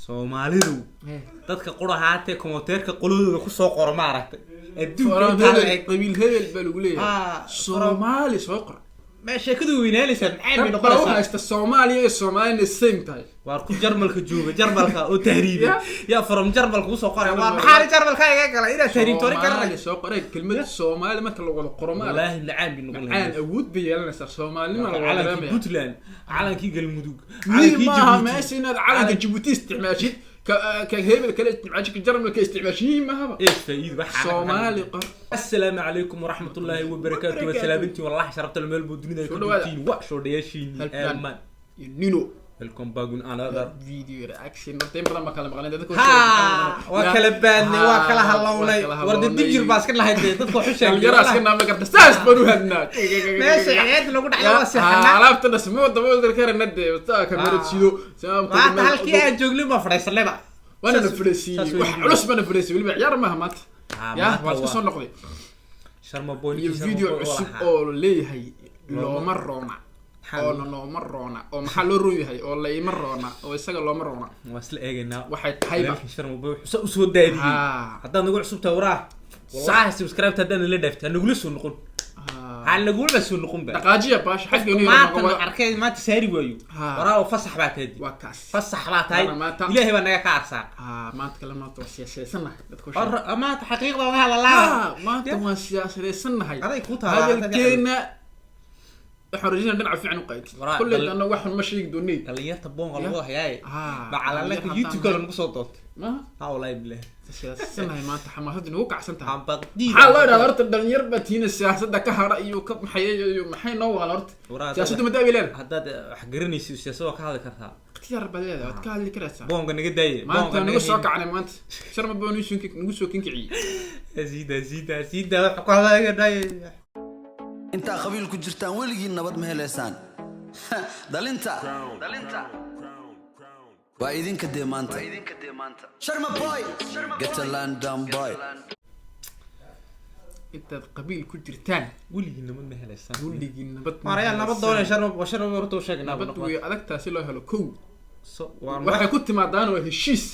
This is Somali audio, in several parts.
Soomaalidu dadka qurahaate komoteerka qolooda ku soo qor ma aragtay adduunka qabiil hebel baa lagu leeyahay Soomaali soo qor ما شكله ويناليسن عامل نقطة هست الصومالية الصومالية السيم تاي واركو جرملك جوجا جرملك أو تهريب يا فرم جرملك وسوقرة وحال جرملك هاي كلا إذا تهريب توري كلا سوقرة كلمة الصومالي مثل ولا قرماء والله العام بنقول عن أود بيجي صار صومالي ما على بوتلان على كي قال المدوق ما ماشي ناد على جيبوتي استعماشي كهيبل كلا استعماشي الجرم لك استعماشي ما هو إيش فايد بحر صومالي السلام عليكم ورحمة الله وبركاته والسلام بنتي والله شربت المال بدون كوتين وشو دياشين أمان نينو welcome back on another video reaction مرتين بدل ما كلام غني دتك وكلباني وكلا هلاولي ورد الدجر باس كلا هيد ددكو خشا الجراس كنا ما قد استاس بنو هدنا ماشي عيد لو دحلا واسخنا عرفت نسمو دبل كير ند كاميرا سيدو سام ما halkii aan joogli ma fadhiisanayba وانا نفرسي وحلوس ما نفرسي ولي عيار ما همات يا واش كسو نقدي شرم بوني فيديو عصب او ليهي لو مرونا oo no marroona oo maxaa loo ruuyahay oo la imarroona oo isaga loo marroona wasla eegayna waxay tahay sharmo buu soo daadiyay haddaan nagu cusubta waraa wallahi subscribe haddaan la dhaftay nagu soo noqon hal nagu la soo noqon ba dhaqaajiya baash xagga inuu ma arkay ma tasaari waayo waraa fasax baa taadi waa kaas fasax baa tahay ilaahay baa naga ka arsaa maanta kala maanta waa siyaasadeysanahay dadku ma xaqiiqda waa la laa maanta waa siyaasadeysanahay aday ku tahay hadalkeena حرجينا نلعب في عنق قايد كل أنه واحد ماشي يقدوني اللي يتبون الله هاي بعلى لك يوتيوب كلام مقصودات ما والله بالله السنة هاي ما تحمست إنه وقع سنتها عم بقدي حلا إذا أردت الدنيا بتهين السياسة ده كهرباء يوكب محي نوع على الأرض سياسة مدابي لين هذا حجرني سياسة وكهذا كذا اختيار بلاد وتكهذا كراسة بون قن قداي ما أنت نقص وقع على ما أنت شرم بونيش نقص وكينك عي زيد حقها قداي انت قبيل كجرتان ولغي نبد ما هليسان دلنتا بايدين كديمانتا شرما بوي get a land down boy انت قبيل كجرتان ولغي نبد ما هليسان ولغي نبد ما ريال نبد دون شرم ورتو شيغنا نبد وي ادغتاسي لو هلو كو waxa ku timaadaan waa heshiis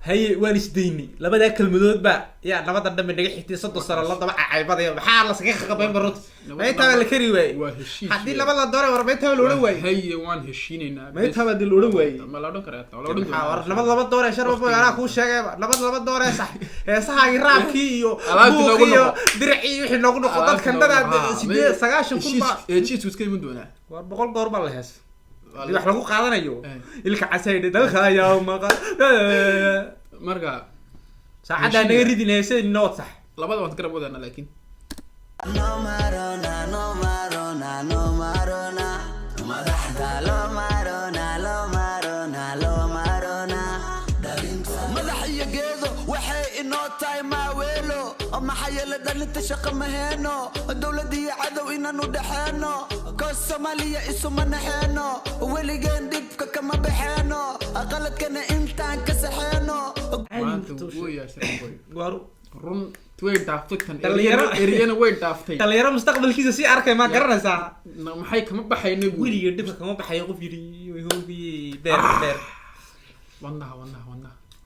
هي وانسديني لبدا كلمدود با يا نبدا دم دغ خيتي 3 سنه لا دبا عيباديا maxaa la saga qabay barut ay taa la kari way hadii labada doore warbeeta la oran way hay waan heshiinayna ma taa la oran way ma la oran karaa la oran laba doore sharaf way ana ku sheegay laba doore sax heesaha raabkii iyo dirci wixii loogu noqdo dadkan dada 9 kun ba heshiis iska iman doona war 100 goor ba la hees wax lagu qaadanayo ilka casayde dalka ayaa marka saacada naga ridinaysa nood sax labada waan garab wadana laakiin no marona madaxda lo marona dalinta madaxiya geedo waxay inoo tahay ma weelo maxay la dalinta shaqo ma heeno dawladii cadow inanu dhaxeeno ko Soomaaliya isu manaxeeno weligaan dibka kama baxeeno aqaladkana intaan ka saxeeno maanta wooyaa sharboy waru run way daaftay eriyana way daaftay dhalinyaro mustaqbalkiisa si arkay ma garanaysaa maxay kama baxayna weliga dibka kama baxay qof yiri hoogi beer wana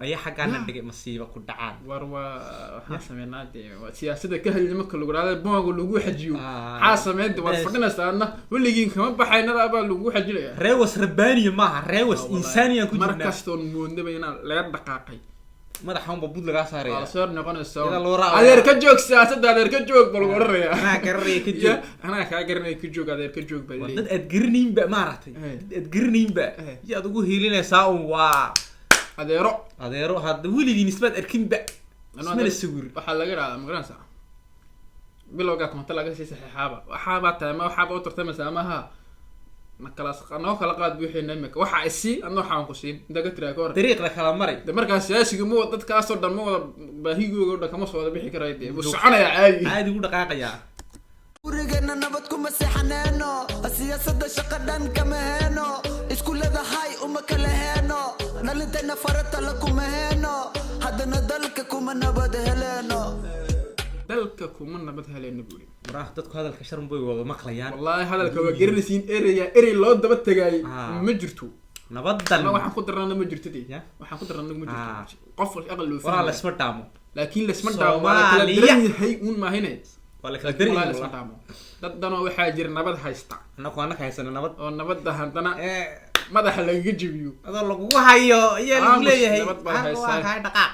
ay xaqana dhigay masiiba ku dhacaan war waxa sameeynaade siyaasadda ka hadlay marka lagu raaday boonga lagu xajiyo xaasameed war fadhinaasana weligiin kama baxayna aba lagu xajilaya reewas rabbaaniya maaha reewas insaaniyan ku jirnaa markastoon moodnaba inaan laga dhaqaaqay madaxan babud laga saaray ala soo noqonayso adeer ka joog siyaasadda adeer ka joog bal wararaya ana garanay ka joog ana ka garanay ka joog adeer ka joog bal dad aad garanayn ba maartay dad garanayn ba yaad ugu heelinaysaa waa adeero hadda weligii nisbad arkin ba ismana sawir waxa laga raadaa magaranaysa bilowga kuma laga sii saxiixaba waxa ba taama waxa ba u tartamaysa amaha ma kala qano kala qaad buuxina imika waxa isi anoo xaan ku siin daga tiraa ka hor dariiqda kala maray markaas siyaasiga mu dadkaas oo dhan ma wada baahigooda kama soo wada bixi karay buu soconaya caadi u dhaqaaqaya urigana nabad kuma seexaneeno siyaasadda shaqadan kama heeno iskuulada hay uma kala heeno dhalintayna farata la kuma heeno haddana dalka kuma nabad heleeno buuri waraah dadku hadalka sharm bay wada maqlayaan wallahi hadalka waa garanaysiin erey loo daba tagay ma jirto nabadan waxaan ku darana ma jirto dee Ya. waxaan ku darana ma jirto qof aqal loo waraa la isma dhaamo laakiin la isma dhaamo waa kala diran yahay un ma hayne waa la kala darin la isma dhaamo dad danoo waxaa jira nabad haysta anaka haysana nabad oo nabadda haddana madaxa lagaga jabiyo adoo lagugu hayo ayaa lagu leeyahay nabad baa haysaa. waa kaa dhaqaaq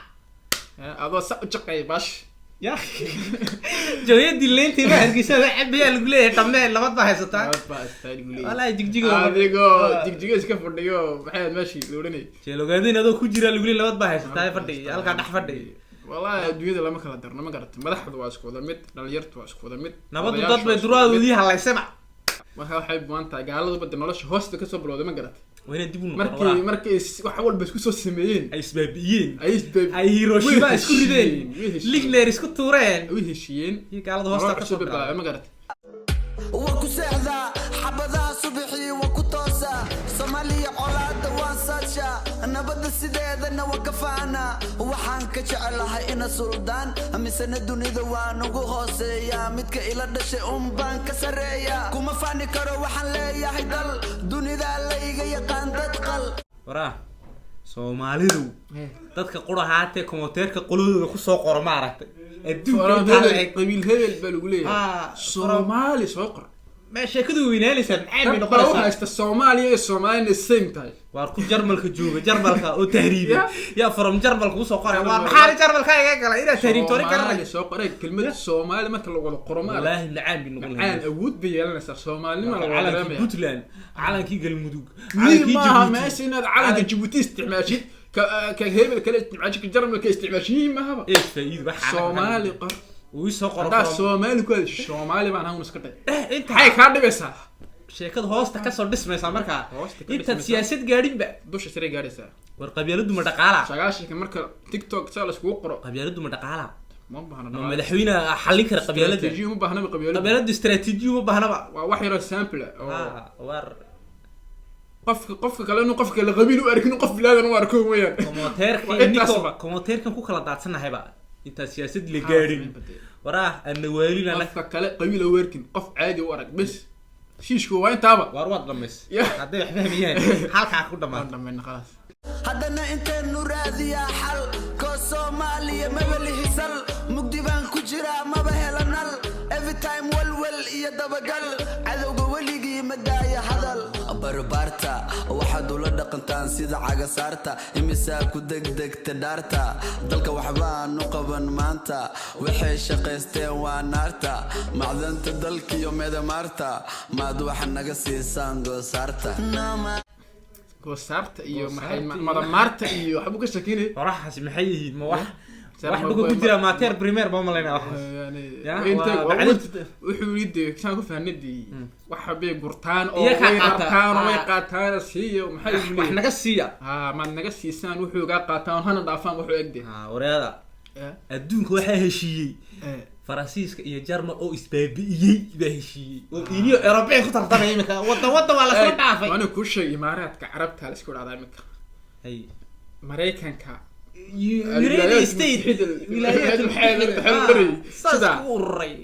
adoo sa u jaqay bash ya jooyadii leyntii baa hargeysada cabayaa lagu leeyahay dhammee nabad baa haysataa nabad baa haysataa lagu leeyahay walaahi jigjiga adigoo jigjiga iska fadhiyo maxay meeshii la odhanayay jeelogaadin adoo ku jira lagu leeyahay nabad baa haysataa fadhi halkaa dhex fadhi wallahi adduunyada lama kala darno ma garatay madaxdu waa isku wada mid dhalinyartu waa isku wada mid nabadu dad bay duraadoodii halaysaba marka waxay buwan tahay gaaladu badda nolosha hoosta kasoo bilowday ma garatay waa inay dib u noqdaan markay wax walba isku soo sameeyeen ay isbaabiyeen ay ay Hiroshima isku rideen Ligner isku tuureen way heshiiyeen iyo gaalada hoosta ka soo bilaabay ma garatay waku seexdaa xabadaha subaxii waku toosaa soomaaliya colaada waan saadshaa nabadda sideedana waa ka faanaa waxaan ka jecelahay ina suldaan misena dunida waan ugu hooseeyaa midka ila dhashay baan ka sareeyaa kuma faani karo waxaan leeyahay dal dunidaa layga yaqaan dad qal waraa Soomaalidu dadka qurahaatee komoteerka qolodooda ku soo qor ma aragtay adduunka qabiil hebel baa lagu leeyahay Soomaali soo qor ma sheekadu weynaanaysan maxay bay noqonaysaa haysta Soomaaliya iyo Soomaaliya same tahay waar ku jarmalka jooga jarmalka oo tahriibi ya from jarmalka u soo qoray waa maxaa jarmalka iga galay ina tahriib tori karnay soo qoray kelmad Soomaali marka lagu wada qoro ma wallahi nacaan bi noqon aan awood bay yeelanaysaa Soomaalnima la wada calankii Puntland calankii galmudug calankii Djibouti ma meesinaad calanka Djibouti isticmaashid ka hebel kale isticmaashid jarmalka isticmaashid ma haba ee faa'iido waxa Soomaali qor ويسو قرا دا Soomaali ku Soomaali baan hawn iska dhig hay ka dhibeysaa sheekada hoosta ka soo dhismaysa marka inta siyaasad gaadhin ba dusha sare gaadhaysaa war qabyaaladu ma dhaqaala shaqaashka marka TikTok sala isku qoro qabyaaladu ma dhaqaala ma baahna madaxweynaha xallin kara qabyaalada istaraatiiji ma baahna qabyaaladu istaraatiiji ma baahna waa wax yar sample war qofka kale inuu qofka la qabiil u arkin qof bilaadan u arko weeyaan komoteerkan ku kala daadsanahay ba inta siyaasad la gaadhin waraa ana waalina qofka kale qabiil u arkin qof caadi u arag bas shiishku waa intaaba war wad dhameys haday wax fahmiyeen halka ku dhamaan khalaas haddana inteenu raadiyaa xal ko Soomaaliya mabali hisal mugdi baan ku jiraa maba helanal every time walwal iyo dabagal cadowga weligii madaaya hadal barbaarta waxaad ula dhaqantaan sida caga saarta imisaa ku degdegta dhaarta dalka waxbaan u qaban maanta waxay shaqaysteen waa naarta macdanta dalkiyo meedamaarta maad wax naga siisaan goosaarta goosaarta iyo maxay madamaarta iyo waxba ka shakiinay waraxas maxay yihiin ma wax wax ku jira maateer premier ba malayna wax wuxuu yidhi saan ku fahnadii waxa bay gurtaan oo way qaataan siiyo maxay wax naga siiya ma naga siisaan wuxuu ga qaataan hana dhaafaan wuxuu egde wareeda adduunka waxa heshiiyay Faransiiska iyo Jarmal oo isbaabiyay baa heshiiyay oo iniyo Europe ku tartamay imika wada waa la soo dhaafay waana ku sheegay Imaaraadka Carabta la isku dhacday imika hay Mareykanka United States wilaayad xeelari sida uray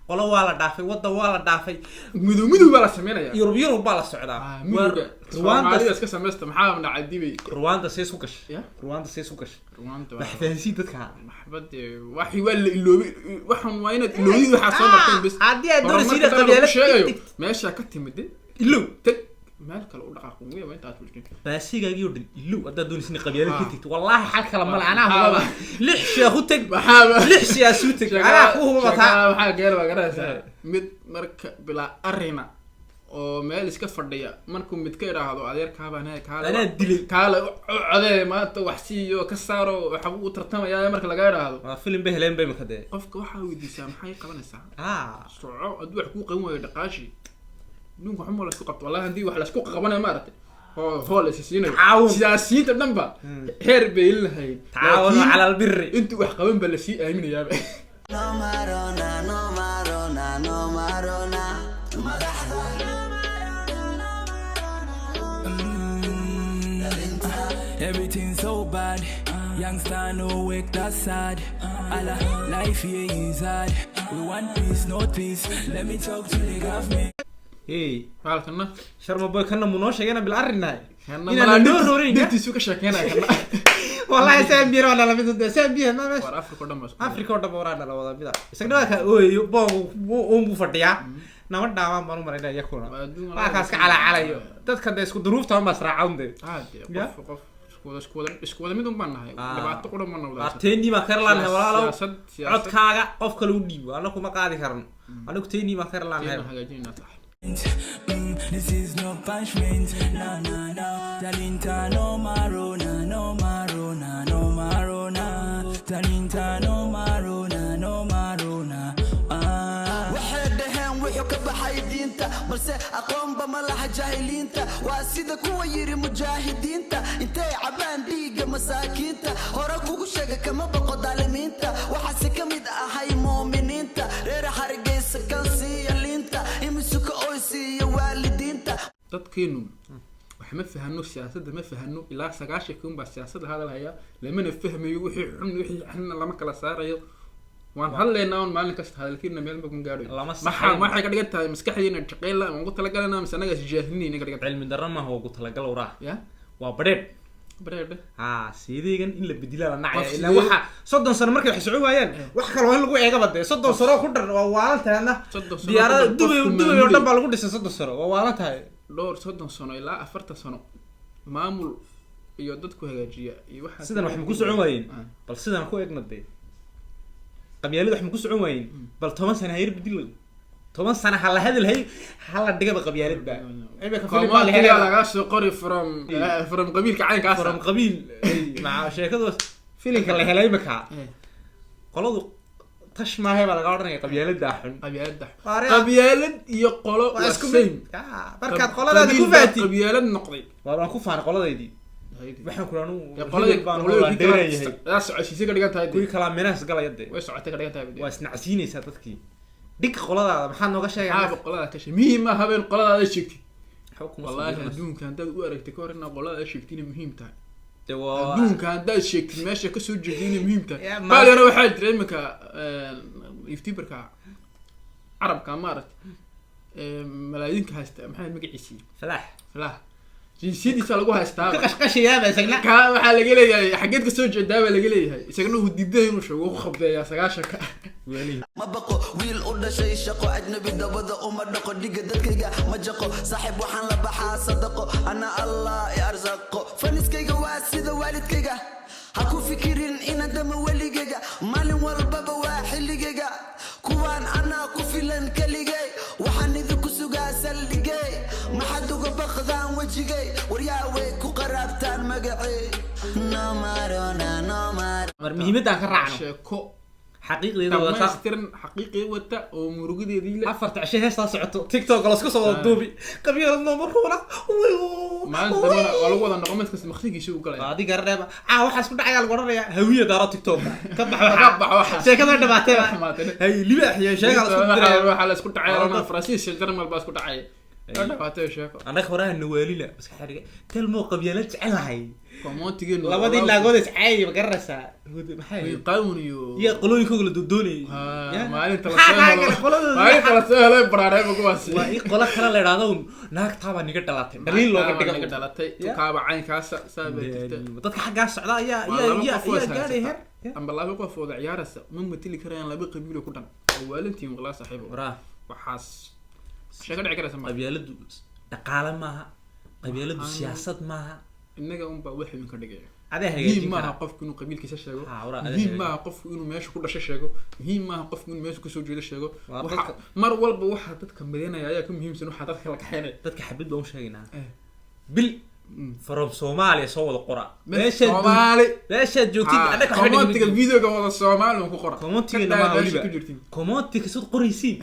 qolo waa la dhaafay wada waa la dhaafay mudu baa la sameeynaya Yurub baa la socdaa Rwanda iska sameeysta maxaa nacadiibay Rwanda say isku gashay Rwanda wax fahansiin dadka maxbad waxi wala iloobi waxan waa inaad iloobi waxa soo marteen bis hadii aad doonaysid qabyaalada meesha ka timid iloob meel kale u dhaqaaqo weey waa intaad fulkin baasigaagii oo dhan iloob hadda doonaysid qabyaalada ka tigto wallahi xal kala mal ana hubaba lix sheekhu tag lix siyaasu tag ana ku hubaba taa waxa gaar waa garaysaa mid marka bila arina oo meel iska fadhiya markuu mid ka iraahdo adeerka baan kaala codee maanta wax siiyo ka saaro waxa uu tartamaya marka laga iraahdo waa film behleen bay makade qofka waxa uu diisaa maxay qabanaysaa soo adu wax ku qaban way dhaqaashi ninku xummo la isku qabto wallahi hadii wax la isku qabanay ma aragtay هو السياسيين سياسيين تنبا هير بيلهاي تعاونوا على البر انتوا wax qaban bal si aamin yaa no marona everything so bad youngster no wake that sad ala life here is hard we want peace no peace let me talk to the government ايه فالكنا شرم بوي كنا منوشه هنا بالارنا كنا إنا ندور رورين. دتي سوق شكينا كنا والله سامبير ولا لا ميد سامبير ما ماشي افريقيا دم افريكا ودا ورانا لا ودا بيدا isagna ka ooyo boo fadhiya nama dhaawaan baan u maraynaa yakuna waa kaas ka calaacalayo dadka de isku duruufta ma israacawnde isku wada mid un baan nahay dhibaato qura ma nawdaa arteeni ma karlaan walaalo codkaaga qof kale u dhiibo anagu ma qaadi karno anagu teeni ma karlaan hagaajinayna tahay This is no punishment, no, no, no. Talinta no marona, no marona, no marona. Talinta no marona, no marona. waxay dhahaan wuxuu ka baxay diinta balse aqoonba ma laha jaahiliinta waa sida kuwa yiri mujaahidiinta intay cabaan dhiiga masaakiinta hore kugu sheega kama baqo daalimiinta waxaase ka mid ahay muuminiinta reer hargeysa kan siiya liinta imisuka oo siiya waalidiinta dadkeenu waxa ma fahano siyaasadda ma fahano ilaa 9 kun ba siyaasadda hadal haya lamana fahmayo wixii xun wixii xun lama kala saarayo waan hadleynaa on maalin kasta hadalkiina meel ma kun gaadho maxay ka dhigan tahay maskaxdiina shaqeeyla aan ugu talagalnaa misanaga jaahilniina ka dhigan cilmi darro ma ugu talagal uraa ya waa bareed ha sideegan in la bedila la nacay ilaa waxa 30 sano markay wax soo waayeen wax kale waa in lagu eega badee 30 sano ku dhar waa waalantaana diyaarada dubay oo dhan baa lagu dhisay 30 sano waa waalantahay dhowr 30 sano ilaa 40 sano maamul iyo dadku hagaajiya iyo waxa sidan wax ma ku socon waayeen bal sidan ku eegnadee qabyaalada wax ma ku socon waayeen bal 10 sano hayr bedil 10 sano hal hadal hay hal dhiga qabyaalad ba ayba ka filim baa la laga soo qori from qabiilka caynkaas from qabiil ma sheekadu filimka la helay maka qoladu tash ma hay baa laga oranay qabyaalada xun qabyaalad iyo qolo isku mid barkaad qoladaada ku faati qabyaalad noqday waan ku faan qoladaydii waxaan ku raanu qolada baan la dheereeyay socodsiisa ka dhigan tahay kuwi kala menas galayade way socotay ka dhigan tahay waa isnacsiinaysa dadkii dig qoladaada maxaa nooga sheegay qolada ka sheegay ma habeen qoladaada sheegtay wallahi adduunka hadda u aragtay korina qolada sheegtay muhiim tahay adduunka hadda sheegtay meesha ka soo jeedin muhiim tahay baalana waxa jiray imika iftibarka arabka maarat malaayinka haysta maxay magaciisi falaah jinsiyadiisa lagu haystaa ka qashqashiyaaba isagna ka waxa laga leeyahay xageed ka soo jeedaaba laga leeyahay isagna uu diiday inuu sheego ku qabdeeya 9 ka wali ma baqo wiil u dhashay shaqo ajnabi dabada uma dhaqo dhiga dadkayga ma jaqo saaxiib waxaan la baxaa sadaqo ana allah ya arzaqo faniskayga waa sida waalidkayga ha ku fikirin ina dama waligayga maalin walbaba waa xilligayga kuwaan anaa ku filan kaligay waxaan idinku sugaa saldhigay maxaad uga baqdaan wejigay waryaa way ku qaraabtaan magacay no marona no mar mar muhiimadaan ka raacno sheeko xaqiiqdeeda wata xaqiiqi wata oo murugideedii la afarta cashay heesta socoto TikTok la isku soo duubi qabiil noomar maalin damana waa lagu wada noqon mid kasta maqsigiisa u galay adiga gareeba waxa isku dhacaya lagu oranayaa hawiye daaro TikTok ka bax sheekada dhabaatay hay libaax iyo sheega la isku diray waxa la isku dhacay lana Faransiis jarmal baa isku dhacay dhabaatay sheeko anaga horaa nawaalina bas xariga telmo qabiilad jecelahay komontigen labadii laagood is caayay ma garanaysaa maxay qaawniyo iyo qolooyinkooda la doonay maalinta la soo helay baraarayba kuwaas waa i qola kala la yiraahdo naagtaaba niga dhalatay daliil looga dhigo niga dhalatay kaaba caynkaas saabay dadka xagga socda ayaa gaaray heer amba laba qof oo ciyaaraysa ma matili karayaan laba qabiil ku dhan waalantiin wala saaxiibo waxaas sheeko dhici karaysa ma qabiiladu dhaqaale maaha qabiiladu siyaasad maaha inaga un baa wixii ka dhigay adaa hagaajin maaha qofku inuu qabiilkiisa sheego muhiim maaha qofku inuu meesha ku dhashay sheego muhiim maaha qofku inuu meesha ku soo jeedo sheego mar walba waxa dadka madeynaya ayaa ka muhiimsan waxa dadka la kaxeynay dadka xabid baan u sheegaynaa bil from Soomaaliya soo wada qora meesha joogtid anaga commentiga videoga wada Soomaali ku qora commentiga ma waliba commentiga soo qoraysiin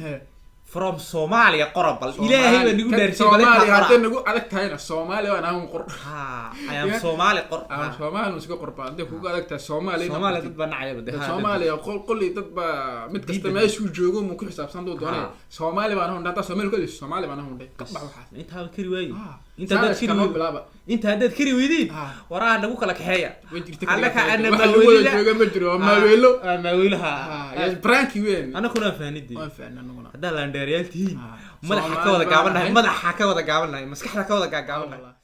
from Soomaaliya qorabal ilaahay baa nagu daarsay Soomaaliya hadda nagu adag tahayna Soomaaliya waan aan qor ayam Soomaali qor Soomaaliya isku qorba hadda kugu adag tahay Soomaaliya dad baa nacay bada Soomaaliya qolqoli dad baa mid kasta meeshu joogo mu ku xisaabsan doonay Soomaaliya baan hadda Soomaaliya Soomaaliya baan hundhay inta kari waayay انت هداد كري ويدين وراها نبوك لك حياه عليك انا ما ويلها يا برانكي وين انا كنا فاندي ما فانا انا هذا لانديريالتي مدح ka wada gaabanay مسكحda ka wada gaabanay